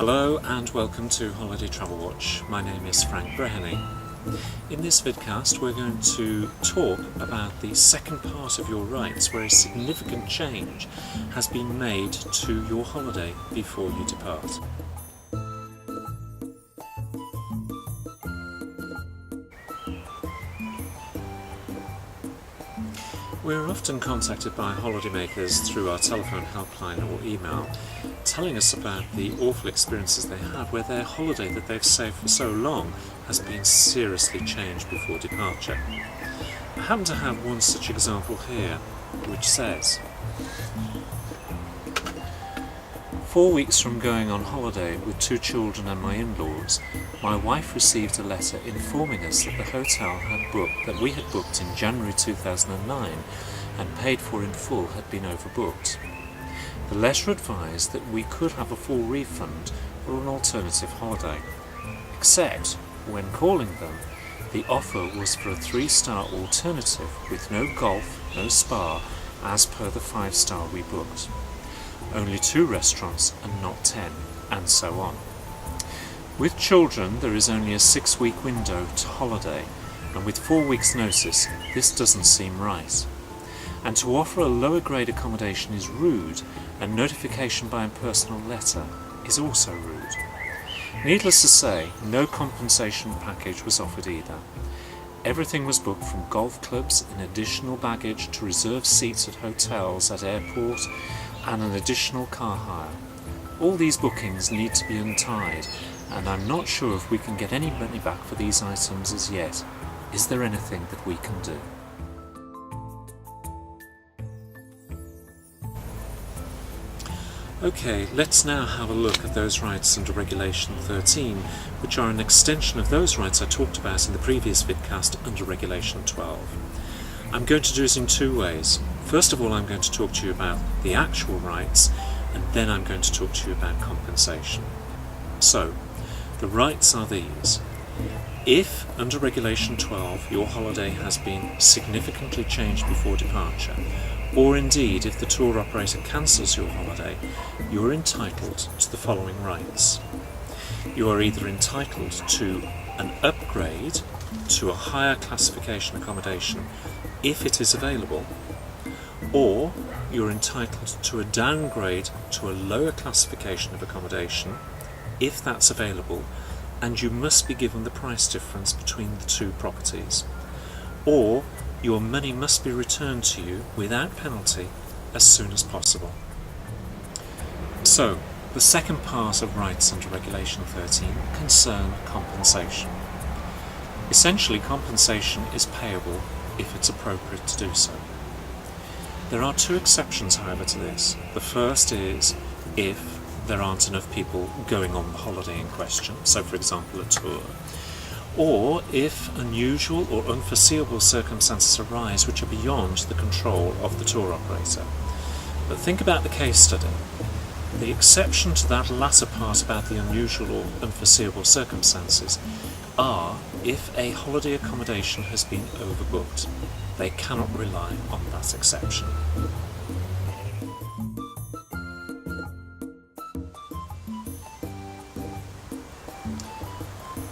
Hello and welcome to Holiday Travel Watch. My name is Frank Breheny. In this vidcast we're going to talk about the second part of your rights where a significant change has been made to your holiday before you depart. We're often contacted by holidaymakers through our telephone helpline or email, telling us about the awful experiences they had where their holiday that they've saved for so long has been seriously changed before departure. I happen to have one such example here, which says, 4 weeks from going on holiday with 2 children and my in-laws, my wife received a letter informing us that the hotel that we had booked in January 2009 and paid for in full had been overbooked. The letter advised that we could have a full refund or an alternative holiday, except when calling them, the offer was for a 3-star alternative with no golf, no spa, as per the 5-star we booked. Only 2 restaurants and not 10, and so on. With children there is only a 6-week window to holiday, and with 4 weeks notice this doesn't seem right. And to offer a lower grade accommodation is rude, and notification by a personal letter is also rude. Needless to say, no compensation package was offered either. Everything was booked from golf clubs in additional baggage to reserve seats at hotels at airport and an additional car hire. All these bookings need to be untied, and I'm not sure if we can get any money back for these items as yet. Is there anything that we can do? Okay, let's now have a look at those rights under Regulation 13, which are an extension of those rights I talked about in the previous vidcast under Regulation 12. I'm going to do it in 2 ways. First of all, I'm going to talk to you about the actual rights, and then I'm going to talk to you about compensation. So, the rights are these. If, under Regulation 12, your holiday has been significantly changed before departure, or indeed if the tour operator cancels your holiday, you are entitled to the following rights. You are either entitled to an upgrade to a higher classification accommodation if it is available, or you're entitled to a downgrade to a lower classification of accommodation if that's available, and you must be given the price difference between the 2 properties, or your money must be returned to you without penalty as soon as possible. So, the second part of rights under Regulation 13 concern compensation. Essentially, compensation is payable if it's appropriate to do so. There are 2 exceptions, however, to this. The first is if there aren't enough people going on the holiday in question, so for example a tour, or if unusual or unforeseeable circumstances arise which are beyond the control of the tour operator. But think about the case study. The exception to that latter part about the unusual or unforeseeable circumstances are if a holiday accommodation has been overbooked. They cannot rely on that exception.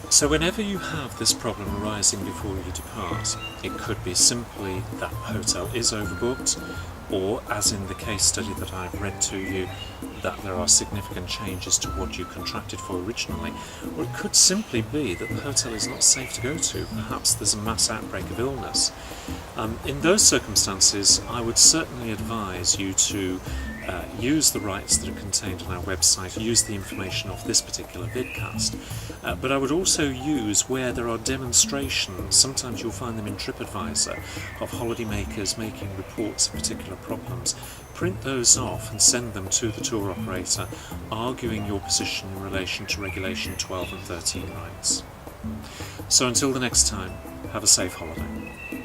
So whenever you have this problem arising before you depart, it could be simply that the hotel is overbooked, or as in the case study that I've read to you, that there are significant changes to what you contracted for originally, or it could simply be that the hotel is not safe to go to. Perhaps there's a mass outbreak of illness. In those circumstances, I would certainly advise you to use the rights that are contained on our website, use the information of this particular vidcast, but I would also use where there are demonstrations, sometimes you'll find them in TripAdvisor, of holidaymakers making reports of particular problems. Print those off and send them to the tour operator, arguing your position in relation to Regulation 12 and 13 rights. So until the next time, have a safe holiday.